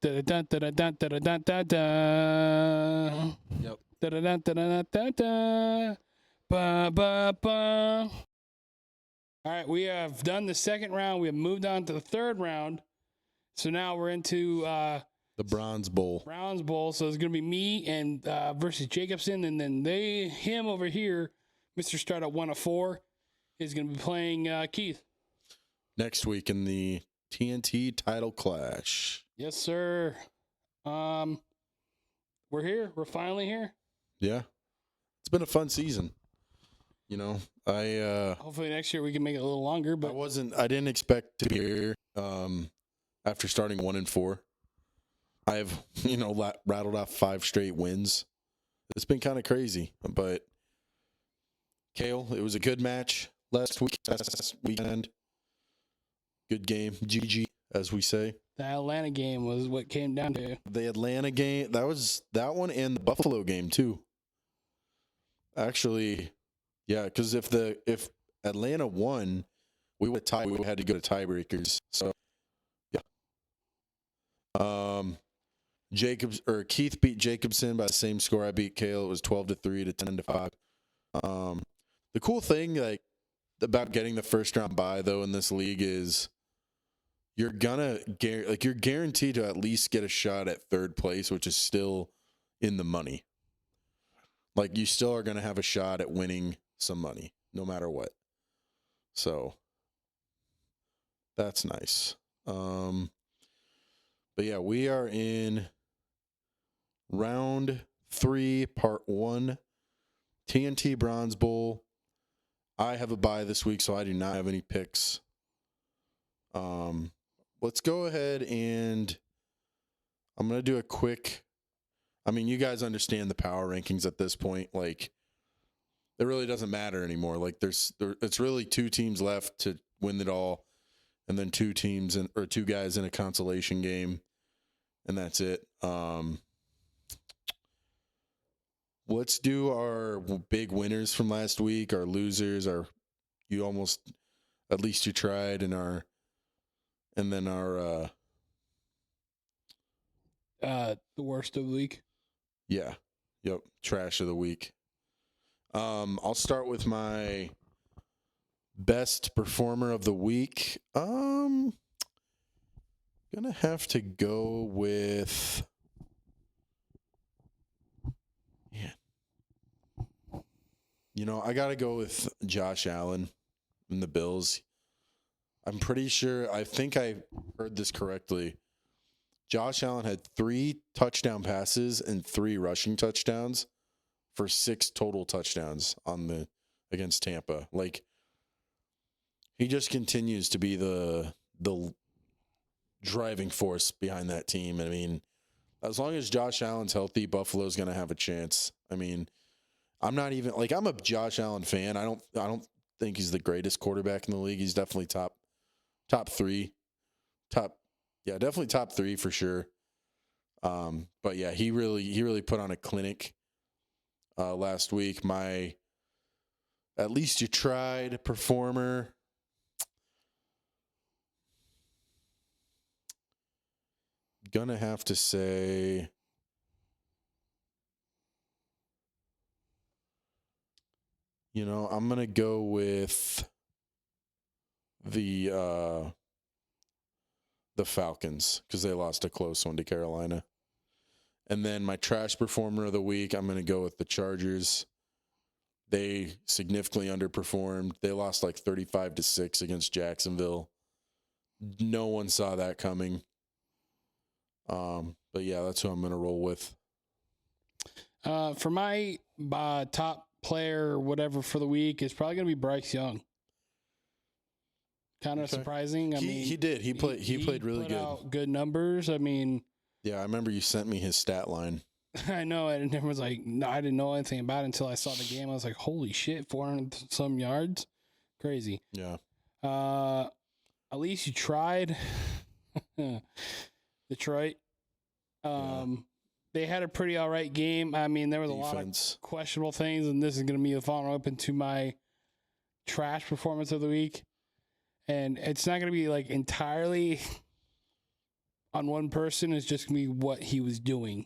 Da-da-da-da-da-da-da-da-da. Yep. Da-da-da-da-da-da-da. Ba-ba-ba. All right, we have done the second round. We have moved on to the third round. So now we're into The Bronze Bowl. Browns Bowl. So it's going to be me and versus Jacobson, and then him over here, Mr. Start at 104, is going to be playing Keith. Next week in the TNT title clash. Yes, sir. We're here. We're finally here. Yeah. It's been a fun season. You know, Hopefully next year we can make it a little longer. But I didn't expect to be here after starting 1-4. I've, rattled off 5 straight wins. It's been kind of crazy, but Kale, it was a good match last weekend. Good game. GG, as we say. the Atlanta game was what came down to. The Atlanta game, that one, and the Buffalo game too. Actually, yeah, because if Atlanta won, we would tie. We would have had to go to tiebreakers. So, yeah. Keith beat Jacobson by the same score I beat Kale. It was 12-3 to 10-5. The cool thing about getting the first round bye though in this league is you're guaranteed to at least get a shot at third place, which is still in the money. Like, you still are going to have a shot at winning some money, no matter what. So, that's nice. But yeah, we are in round 3, part 1, TNT Bronze Bowl. I have a bye this week, so I do not have any picks. Let's go ahead and I'm going to do a quick. I mean, you guys understand the power rankings at this point. Like, it really doesn't matter anymore. Like, it's really 2 teams left to win it all, and then 2 guys in a consolation game, and that's it. Let's do our big winners from last week, our losers, at least you tried, and then our The worst of the week. yeah. Yep. Trash of the week. I'll start with my best performer of the week. Gonna have to go with I gotta go with Josh Allen and the Bills. I'm pretty sure, I think I heard this correctly. Josh Allen had 3 touchdown passes and 3 rushing touchdowns for 6 total touchdowns against Tampa. Like, he just continues to be the driving force behind that team. I mean, as long as Josh Allen's healthy, Buffalo's going to have a chance. I mean, I'm not even I'm a Josh Allen fan. I don't think he's the greatest quarterback in the league. He's definitely top 3. Definitely top 3 for sure. But yeah, he really put on a clinic last week. My at least you tried performer. Gonna have to say I'm gonna go with the Falcons because they lost a close one to Carolina. And then my trash performer of the week, I'm going to go with the Chargers. They significantly underperformed. They lost like 35-6 against Jacksonville. No one saw that coming. But yeah, that's who I'm going to roll with. For my top player or whatever for the week is probably going to be Bryce Young. Kind of surprising. I mean, he did. He played really good. Out good numbers. I mean, yeah, I remember you sent me his stat line. I know, and everyone's like, no, I didn't know anything about it until I saw the game. I was like, holy shit, 400 some yards, crazy. Yeah. At least you tried. Detroit. They had a pretty all right game. I mean, there was a lot of questionable things, and this is going to be the follow up into my trash performance of the week. And it's not going to be like entirely on one person. It's just going to be what he was doing.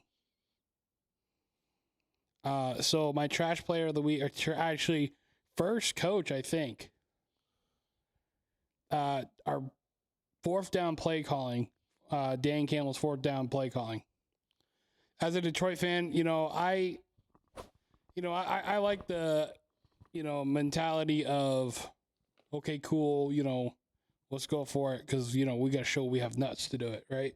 So my trash player of the week, or actually first coach, I think. Our fourth down play calling, Dan Campbell's fourth down play calling. As a Detroit fan, I like the, mentality of, okay, cool, let's go for it because, we got to show we have nuts to do it, right?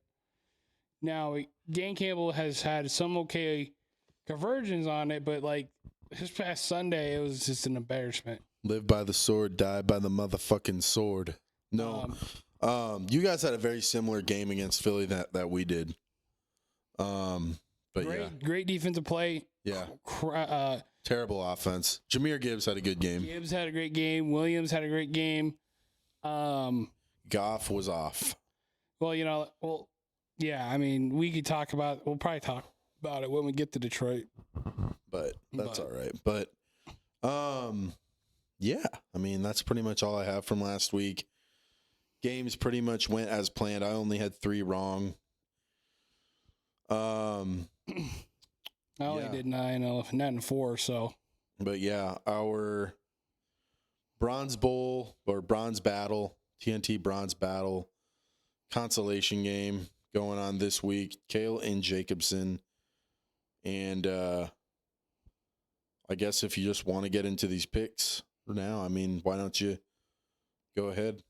Now, Dan Campbell has had some okay conversions on it, but like this past Sunday, it was just an embarrassment. Live by the sword, die by the motherfucking sword. No. You guys had a very similar game against Philly that we did. But great defensive play. Yeah. Terrible offense. Jahmyr Gibbs had a good game. Gibbs had a great game. Williams had a great game. Goff was off. Well, yeah, I mean, we'll probably talk about it when we get to Detroit. But that's all right. But, yeah, I mean, that's pretty much all I have from last week. Games pretty much went as planned. I only had 3 wrong. I only did 9 and 4, so. But yeah, our Bronze Bowl or Bronze Battle, TNT Bronze Battle consolation game going on this week. Kale and Jacobson. And I guess if you just want to get into these picks now, I mean, why don't you go ahead?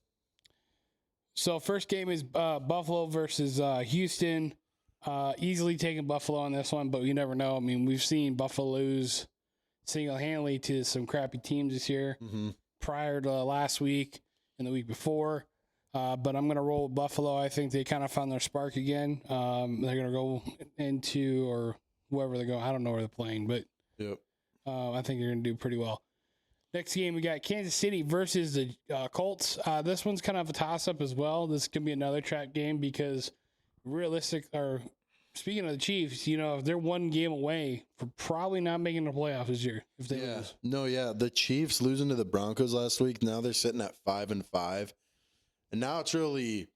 So first game is Buffalo versus Houston. Easily taking Buffalo on this one, but you never know. I mean, we've seen Buffalo lose single-handedly to some crappy teams this year prior to last week and the week before. But I'm going to roll with Buffalo. I think they kind of found their spark again. They're going to go into, or whoever they're going, I don't know where they're playing, but I think they're going to do pretty well. Next game, we got Kansas City versus the Colts. This one's kind of a toss-up as well. This can be another trap game because speaking of the Chiefs, if they're one game away from probably not making the playoffs this year if they lose. No, yeah. The Chiefs losing to the Broncos last week, now they're sitting at 5-5. And now it's really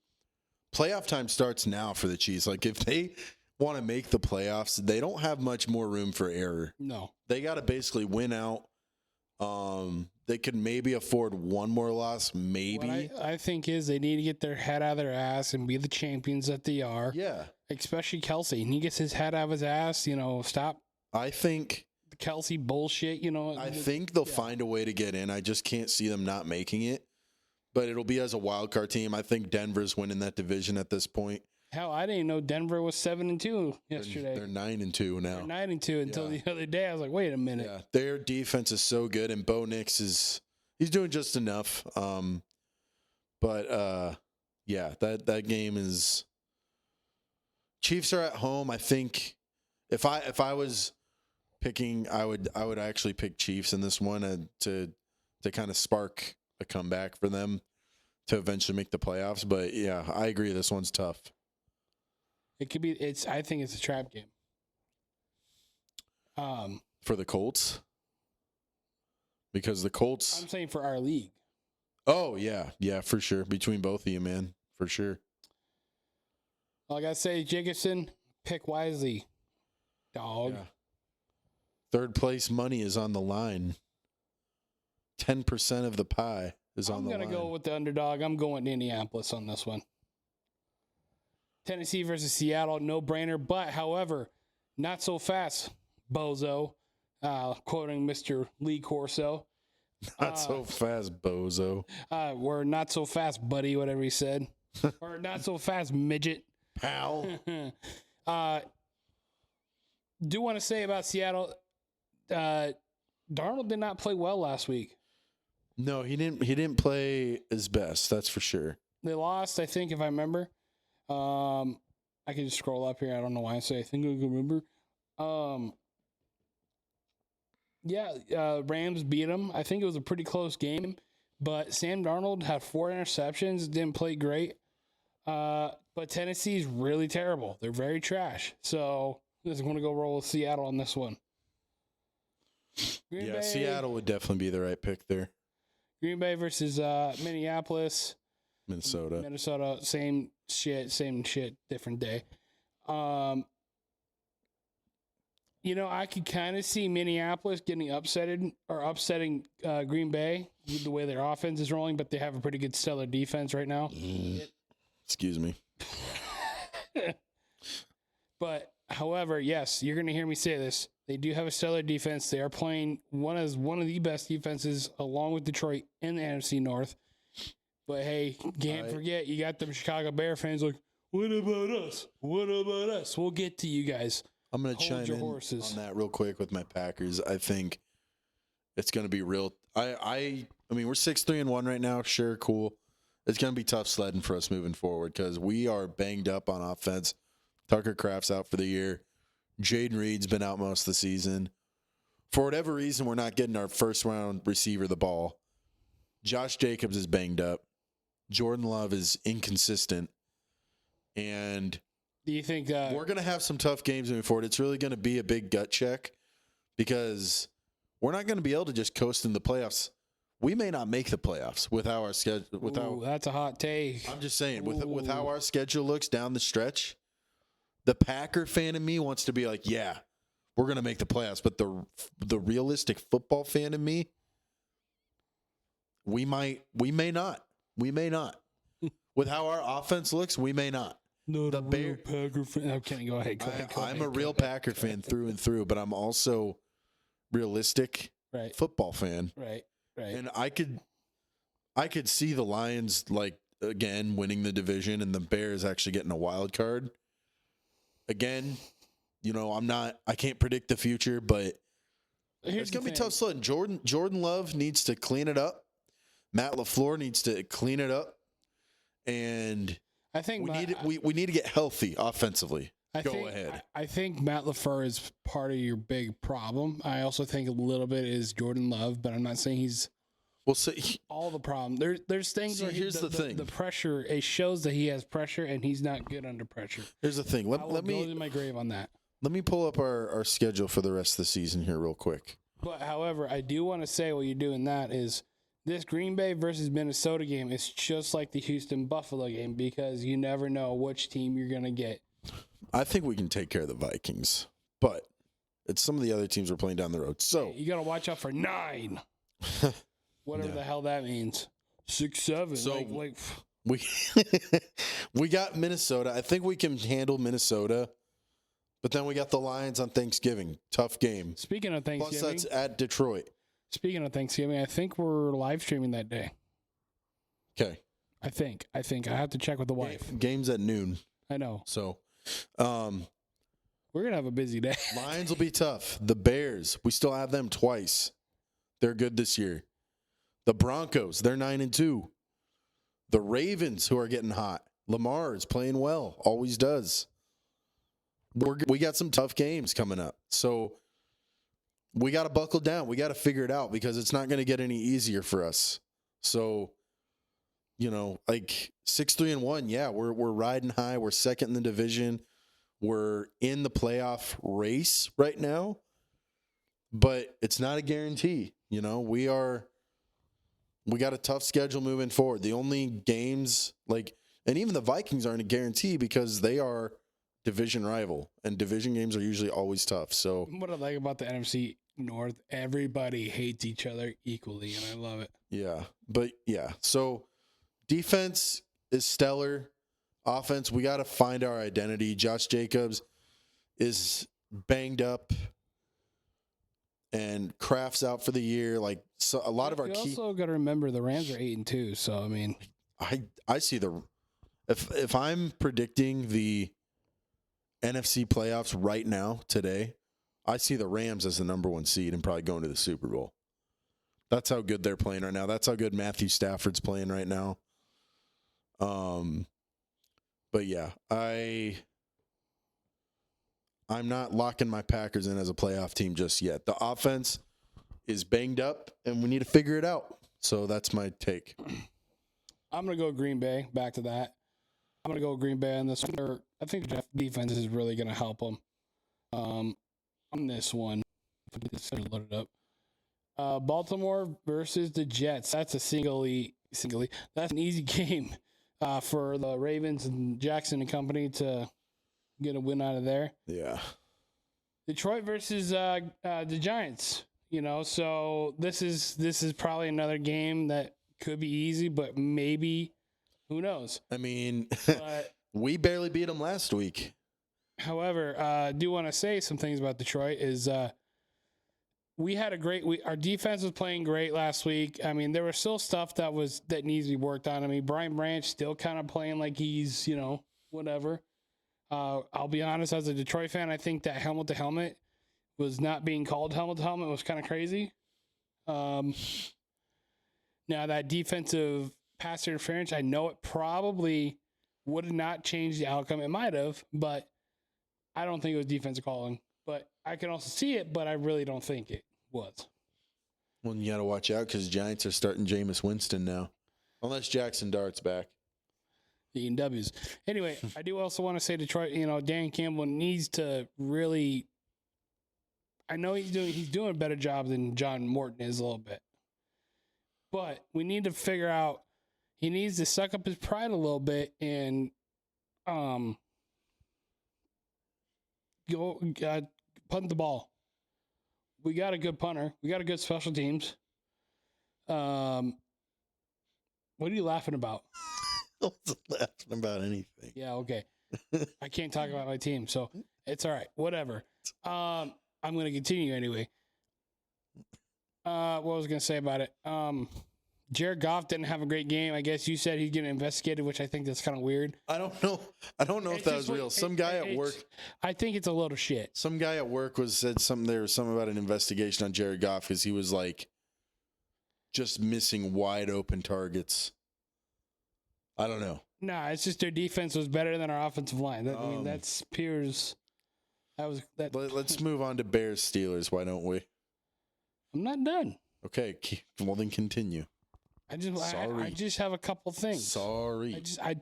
playoff time starts now for the Chiefs. Like if they want to make the playoffs, they don't have much more room for error. No. They got to basically win out. They could maybe afford one more loss, maybe. What I think is they need to get their head out of their ass and be the champions that they are. Yeah. Especially Kelsey. And he gets his head out of his ass, stop. I think the Kelsey bullshit, I think they'll find a way to get in. I just can't see them not making it. But it'll be as a wild card team. I think Denver's winning that division at this point. Hell, I didn't know Denver was 7-2 yesterday. They're 9-2 now. They're 9-2 until the other day. I was like, wait a minute. Yeah, their defense is so good, and Bo Nix he's doing just enough. But that game is. Chiefs are at home. I think if I was picking, I would actually pick Chiefs in this one to kind of spark a comeback for them to eventually make the playoffs. But yeah, I agree. This one's tough. It could be. I think it's a trap game. For the Colts, because the Colts. I'm saying for our league. Oh yeah, for sure. Between both of you, man, for sure. Like I say, Jacobson, pick wisely, dog. Yeah. Third place money is on the line. 10% of the pie is on the line. I'm going to go with the underdog. I'm going to Indianapolis on this one. Tennessee versus Seattle, no brainer. But, however, not so fast, bozo. Quoting Mr. Lee Corso. Not so fast, bozo. Or not so fast, buddy, whatever he said. Or not so fast, midget. Pal. Do want to say about Seattle, Darnold did not play well last week. No, he didn't play his best, that's for sure. They lost, I think, if I remember. I can just scroll up here. I don't know why I say I think I can remember. Rams beat them. I think it was a pretty close game, but Sam Darnold had 4 interceptions, didn't play great. But Tennessee's really terrible. They're very trash. So I'm just going to go roll with Seattle on this one. Green Bay, Seattle would definitely be the right pick there. Green Bay versus Minneapolis. Minnesota. Same shit, different day. I could kind of see Minneapolis getting upsetting Green Bay with the way their offense is rolling, but they have a pretty good stellar defense right now. Excuse me. But however, yes, you're going to hear me say this. They do have a stellar defense. They are playing one of the best defenses along with Detroit in the NFC North. But hey, can't forget you got them Chicago Bear fans like, what about us? What about us? We'll get to you guys. I'm going to chime in on that real quick with my Packers. I think it's going to be real. I mean, we're 6-3-1 right now. Sure, cool. It's going to be tough sledding for us moving forward because we are banged up on offense. Tucker Kraft's out for the year. Jaden Reed's been out most of the season. For whatever reason, we're not getting our first-round receiver the ball. Josh Jacobs is banged up. Jordan Love is inconsistent. And do you think we're going to have some tough games moving forward? It's really going to be a big gut check because we're not going to be able to just coast in the playoffs. We may not make the playoffs with how our schedule. That's a hot take. I'm just saying, with how our schedule looks down the stretch, the Packer fan in me wants to be like, yeah, we're going to make the playoffs. But the realistic football fan in me, we may not. With how our offense looks, we may not. Not a real Packer fan. Okay, go ahead. I'm a real Packer fan through and through, but I'm also realistic football fan. Right. And I could see the Lions again winning the division and the Bears actually getting a wild card. Again, I can't predict the future, but it's gonna be tough sledding. Jordan Love needs to clean it up. Matt LaFleur needs to clean it up, and I think we need to get healthy offensively. Go ahead. I think Matt LaFleur is part of your big problem. I also think a little bit is Jordan Love, but I'm not saying he's all the problem. There's things. So here's the thing: the pressure. It shows that he has pressure, and he's not good under pressure. Here's the thing. Let me go to my grave on that. Let me pull up our schedule for the rest of the season here real quick. But however, I do want to say while you're doing that is this Green Bay versus Minnesota game is just like the Houston Buffalo game because you never know which team you're gonna get. I think we can take care of the Vikings, but it's some of the other teams we're playing down the road. So you got to watch out for 9. Whatever the hell that means. 6-7. So we we got Minnesota. I think we can handle Minnesota, but then we got the Lions on Thanksgiving. Tough game. Speaking of Thanksgiving, plus that's at Detroit. Speaking of Thanksgiving, I think we're live streaming that day. Okay. I think I have to check with the wife. Game's at noon. I know. So, we're gonna have a busy day. Lions will be tough. The Bears, we still have them twice. They're good this year. The Broncos, they're 9-2. The Ravens, who are getting hot. Lamar is playing well, always does. We got some tough games coming up, so we got to buckle down. We got to figure it out because it's not going to get any easier for us. So, 6-3-1, yeah, we're riding high. We're second in the division. We're in the playoff race right now, but it's not a guarantee. We got a tough schedule moving forward. The only games and even the Vikings aren't a guarantee because they are division rival, and division games are usually always tough. So what I like about the NFC North, everybody hates each other equally, and I love it. Yeah, but yeah, so defense is stellar. Offense, we got to find our identity. Josh Jacobs is banged up, and Kraft's out for the year. So a lot of our key. Also got to remember the Rams are 8-2. So I mean, I see if I'm predicting the NFC playoffs right now today, I see the Rams as the number 1 seed and probably going to the Super Bowl. That's how good they're playing right now. That's how good Matthew Stafford's playing right now. But yeah, I'm not locking my Packers in as a playoff team just yet. The offense is banged up, and we need to figure it out. So that's my take. I'm going to go Green Bay. Back to that. I'm going to go Green Bay on this one. I think Jeff defense is really going to help them on this one. Load it up. Baltimore versus the Jets. That's a singly. That's an easy game for the Ravens and Jackson and company to get a win out of there. Yeah. Detroit versus the Giants. So this is probably another game that could be easy, but maybe, who knows? I mean, But, we barely beat them last week. however, I do want to say some things about Detroit. Is we had our defense was playing great last week. I mean, there was still stuff that needs to be worked on. I mean, Brian Branch still kind of playing like he's, whatever. I'll be honest, as a Detroit fan, I think that helmet to helmet was not being called helmet to helmet was kind of crazy. Now that defensive pass interference, I know it probably would have not changed the outcome. It might have, but I don't think it was defensive calling. But I can also see it, but I really don't think it was. Well, you got to watch out because Giants are starting Jameis Winston now. Unless Jackson Dart's back. Eating W's. Anyway, I do also want to say Detroit, Dan Campbell needs to really, I know he's doing a better job than John Morton is a little bit. But we need to figure out, he needs to suck up his pride a little bit and punt the ball. We got a good punter. We got a good special teams. What are you laughing about? I wasn't laughing about anything. Yeah, okay. I can't talk about my team, so it's all right. Whatever. I'm going to continue anyway. What was I going to say about it? Jared Goff didn't have a great game. I guess you said he's getting investigated, which I think that's kind of weird. I don't know if that was real. Some guy at work. I think it's a load of shit. Some guy at work said something about an investigation on Jared Goff because he was like just missing wide open targets. I don't know. Nah, it's just their defense was better than our offensive line. I mean, that's Piers. Let's move on to Bears Steelers. Why don't we? I'm not done. Okay, well then continue. I just have a couple things. Sorry. I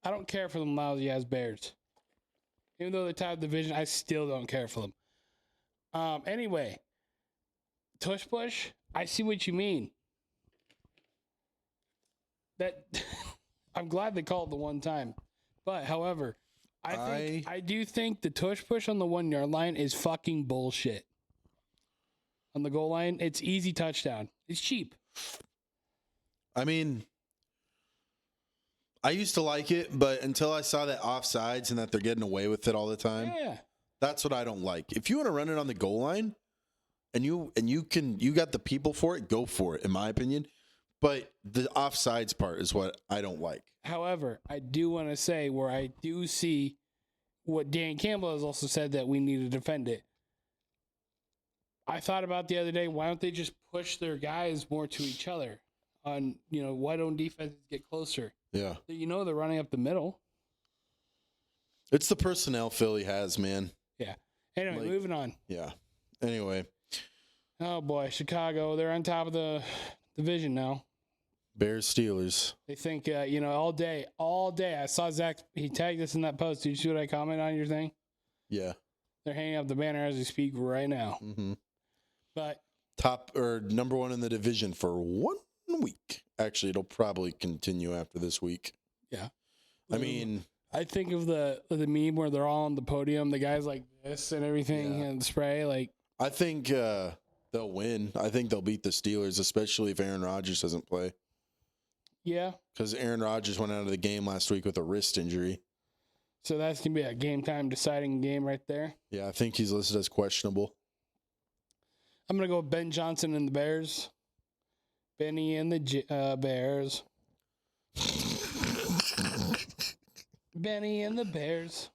don't care for them lousy ass Bears. Even though they're top of the division, I still don't care for them. Anyway, tush push. I see what you mean. That I'm glad they called the one time, but however, I do think the tush push on the 1 yard line is fucking bullshit. On the goal line, it's easy touchdown. It's cheap. I mean, I used to like it, but until I saw that offsides and that they're getting away with it all the time, that's what I don't like. If you want to run it on the goal line, and you got the people for it, go for it. In my opinion, but the offsides part is what I don't like. However, I do want to say where I do see what Dan Campbell has also said that we need to defend it. I thought about the other day, why don't they just push their guys more to each other? Why don't defenses get closer? Yeah. They're running up the middle. It's the personnel Philly has, man. Yeah. Anyway, moving on. Yeah. Anyway. Oh, boy. Chicago, they're on top of the division now. Bears Steelers. They think, all day. I saw Zach, he tagged us in that post. Did you see what I comment on your thing? Yeah. They're hanging up the banner as we speak right now. Mm-hmm. But number one in the division for 1 week. Actually, it'll probably continue after this week. Yeah. I mean, I think of the meme where they're all on the podium, the guys like this and everything, and spray. Like, I think they'll win. I think they'll beat the Steelers, especially if Aaron Rodgers doesn't play. Yeah. Because Aaron Rodgers went out of the game last week with a wrist injury. So that's going to be a game time deciding game right there. Yeah, I think he's listed as questionable. I'm going to go with Ben Johnson and the Bears. Benny and the Bears. Benny and the Bears.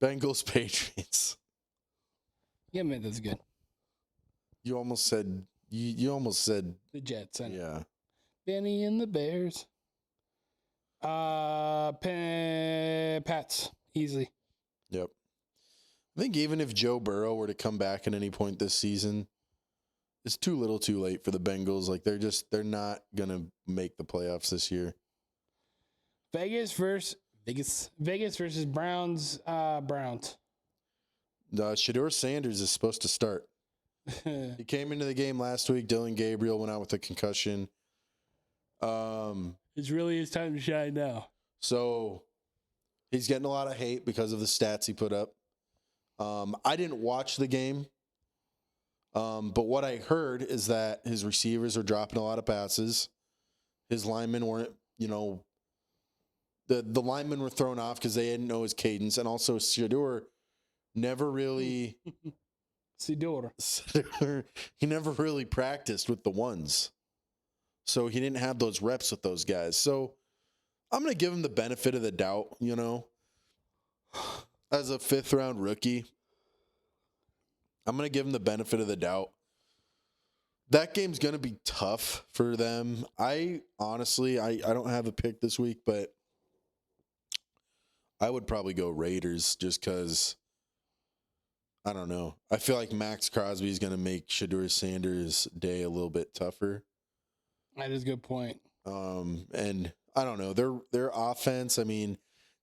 Bengals Patriots. Yeah, man, that's good. You almost said the Jets. Yeah. Benny and the Bears. Pats Easily. Yep. I think even if Joe Burrow were to come back at any point this season, it's too little too late for the Bengals. Like they're not gonna make the playoffs this year. Vegas versus Browns. Browns. Shedeur Sanders is supposed to start. He came into the game last week. Dylan Gabriel went out with a concussion. It's really his time to shine now. So he's getting a lot of hate because of the stats he put up. I didn't watch the game, but what I heard is that his receivers are dropping a lot of passes. His linemen weren't, the linemen were thrown off because they didn't know his cadence, and also Shedeur never really he never really practiced with the ones, so he didn't have those reps with those guys. So I'm gonna give him the benefit of the doubt, as a 5th round rookie. I'm gonna give him the benefit of the doubt. That game's gonna be tough for them. I honestly don't have a pick this week, but I would probably go Raiders just because, I don't know. I feel like Max Crosby is going to make Shedeur Sanders' day a little bit tougher. That is a good point. And I don't know. Their offense, I mean,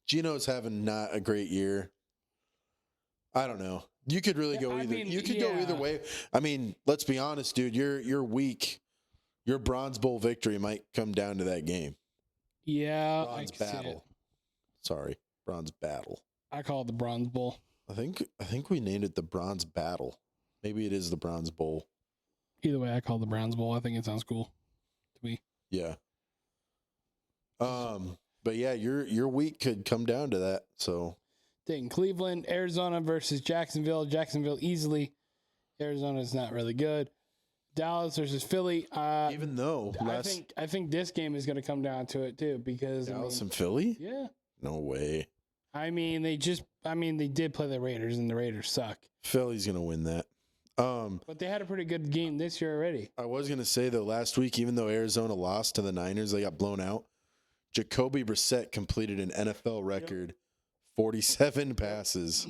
Gino's having not a great year. I don't know. You could really go either. You could go either way. I mean, let's be honest, dude. Your week, your Bronze Bowl victory might come down to that game. Yeah, Bronze Battle. Sorry. Bronze Battle. I call it the Bronze Bowl. I think we named it the Bronze Battle. Maybe it is the Bronze Bowl. Either way, I call it the Bronze Bowl. I think it sounds cool to me. Yeah. But yeah, your week could come down to that. So, taking Cleveland, Arizona versus Jacksonville. Jacksonville easily. Arizona's not really good. Dallas versus Philly. Even though I think this game is going to come down to it too, because Dallas and Philly. Yeah. No way. I mean, they did play the Raiders, and the Raiders suck. Philly's going to win that. But they had a pretty good game this year already. I was going to say, though, last week, even though Arizona lost to the Niners, they got blown out. Jacoby Brissett completed an NFL record 47 passes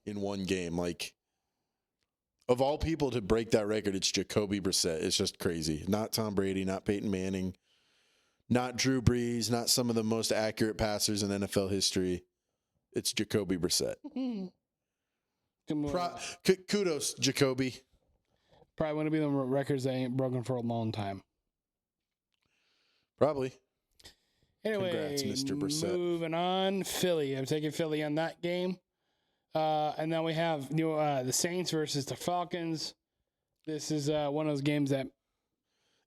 in one game. Like, of all people to break that record, it's Jacoby Brissett. It's just crazy. Not Tom Brady, not Peyton Manning, not Drew Brees, not some of the most accurate passers in NFL history. It's Jacoby Brissett. Kudos, Jacoby. Probably one of the records that ain't broken for a long time. Probably. Anyway, congrats, Mr. Brissett. Moving on. Philly. I'm taking Philly on that game. And then we have the Saints versus the Falcons. This is one of those games that...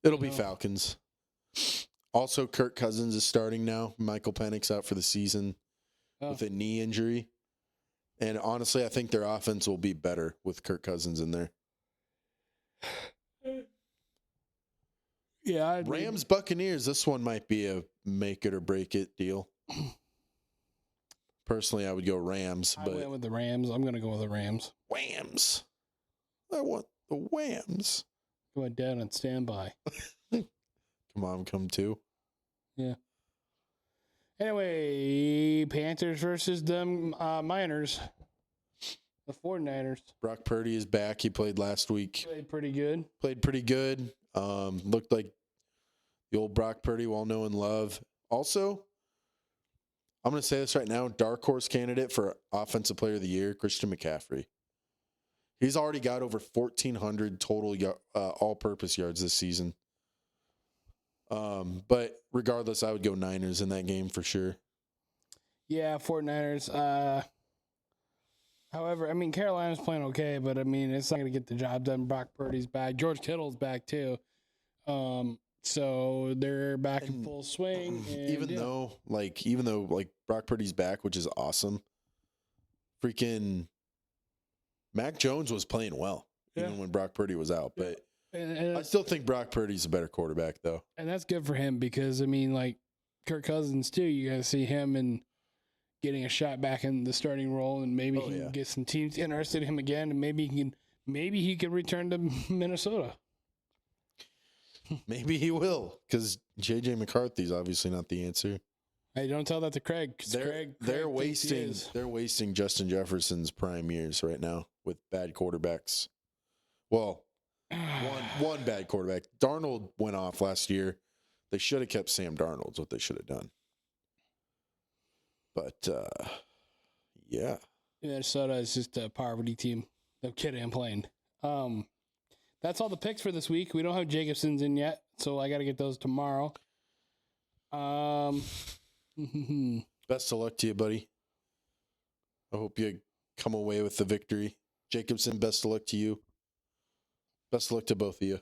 It'll be Falcons. Also, Kirk Cousins is starting now. Michael Penix out for the season with a knee injury. And honestly, I think their offense will be better with Kirk Cousins in there. Yeah. Rams, Buccaneers, this one might be a make it or break it deal. Personally, I would go Rams. I went with the Rams. I'm going to go with the Rams. Whams. I want the Whams. Go ahead down and stand by. Come on, come too. Yeah. Anyway, Panthers versus the Miners. The 49ers. Brock Purdy is back. He played last week. Played pretty good. Looked like the old Brock Purdy, well known and loved. Also, I'm going to say this right now, dark horse candidate for Offensive Player of the Year, Christian McCaffrey. He's already got over 1,400 total all-purpose yards this season. But regardless, I would go Niners in that game for sure. Yeah, 49ers. However, I mean, Carolina's playing okay, but I mean, it's not going to get the job done. Brock Purdy's back. George Kittle's back too. So they're back in full swing. And even though Brock Purdy's back, which is awesome. Freaking Mac Jones was playing well, even when Brock Purdy was out. But I still think Brock Purdy's a better quarterback, though. And that's good for him because, I mean, like Kirk Cousins, too, you got to see him and getting a shot back in the starting role, and maybe he can get some teams interested in him again, and maybe he can return to Minnesota. Maybe he will, because J.J. McCarthy's obviously not the answer. Hey, don't tell that to Craig. They're wasting Justin Jefferson's prime years right now with bad quarterbacks. Well, one bad quarterback. Darnold went off last year. They should have kept Sam Darnold. Is what they should have done. But yeah, Minnesota is just a poverty team. No kidding, I'm playing. That's all the picks for this week. We don't have Jacobson's in yet, so I got to get those tomorrow. Best of luck to you, buddy. I hope you come away with the victory. Jacobson, best of luck to you. Best of luck to both of you.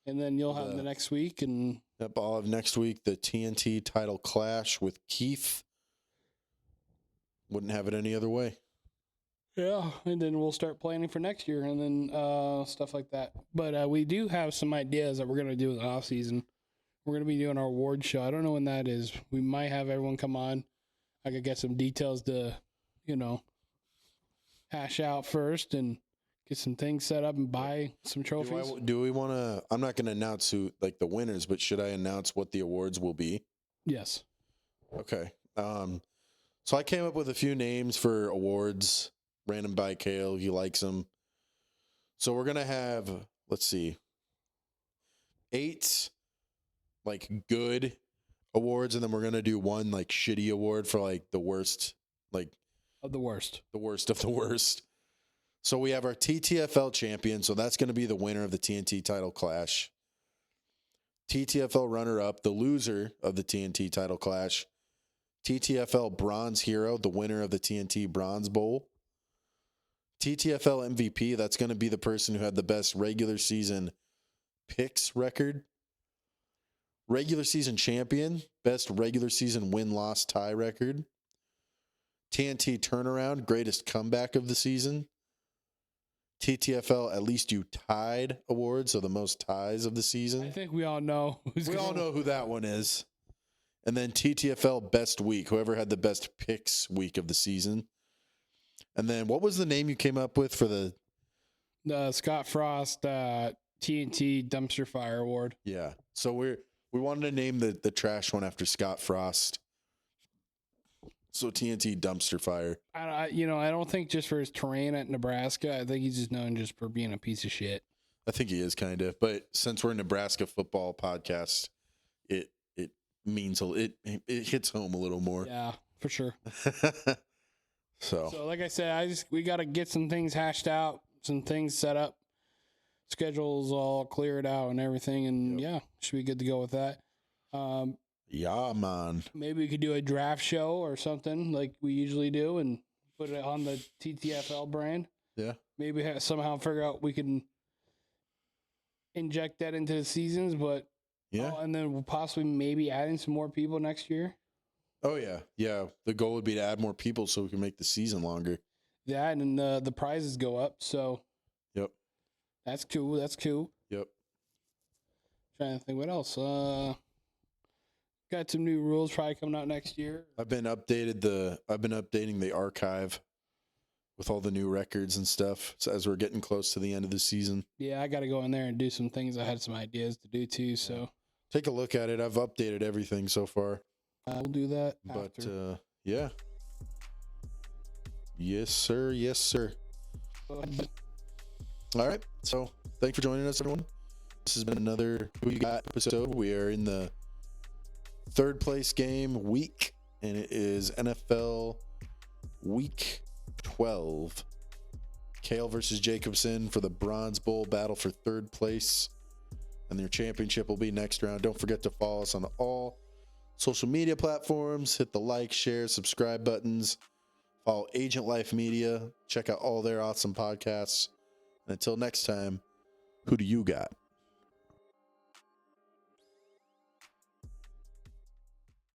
And then you'll have the next week. And yep, I'll have next week the TNT title clash with Keith. Wouldn't have it any other way. Yeah, and then we'll start planning for next year and then stuff like that. But we do have some ideas that we're going to do in the off season. We're going to be doing our award show. I don't know when that is. We might have everyone come on. I could get some details to, hash out first and get some things set up and buy some trophies. Do we want to? I'm not going to announce who the winners, but should I announce what the awards will be? Yes. Okay. So I came up with a few names for awards. Random by Kale, he likes them. So we're gonna have, let's see, 8 good awards, and then we're gonna do 1 shitty award for the worst, of the worst. The worst of the worst. So we have our TTFL champion, so that's gonna be the winner of the TNT title clash. TTFL runner-up, the loser of the TNT title clash. TTFL bronze hero, the winner of the TNT Bronze Bowl. TTFL MVP, that's going to be the person who had the best regular season picks record. Regular season champion, best regular season win-loss tie record. TNT turnaround, greatest comeback of the season. TTFL, at least you tied award, so the most ties of the season. I think we all know. We all know who that one is. And then TTFL best week, whoever had the best picks week of the season. And then what was the name you came up with for the Scott Frost TNT Dumpster Fire Award? Yeah. So we wanted to name the trash one after Scott Frost. So TNT Dumpster Fire. I don't think just for his terrain at Nebraska. I think he's just known just for being a piece of shit. I think he is kind of. But since we're a Nebraska football podcast, it means it hits home a little more. Yeah, for sure. So like I said, we got to get some things hashed out, some things set up, schedules all cleared out and everything, and should be good to go with that. Yeah, man. Maybe we could do a draft show or something like we usually do and put it on the TTFL brand. Yeah. Maybe somehow figure out we can inject that into the seasons, but and then we'll possibly maybe adding some more people next year. Oh, yeah. Yeah. The goal would be to add more people so we can make the season longer. Yeah, and then the prizes go up. So, yep. That's cool. Yep. Trying to think what else. Got some new rules probably coming out next year. I've been updating the archive with all the new records and stuff as we're getting close to the end of the season. Yeah, I got to go in there and do some things. I had some ideas to do too. So take a look at it. I've updated everything so far. We'll do that. But yeah. Yes, sir. Yes, sir. All right. So thanks for joining us, everyone. This has been another Who You Got episode. We are in the 3rd place game week, and it is NFL Week 12. Kale versus Jacobson for the Bronze Bowl battle for 3rd place, and their championship will be next round. Don't forget to follow us on all social media platforms. Hit the like, share, subscribe buttons. Follow Agent Life Media. Check out all their awesome podcasts. And until next time, who do you got?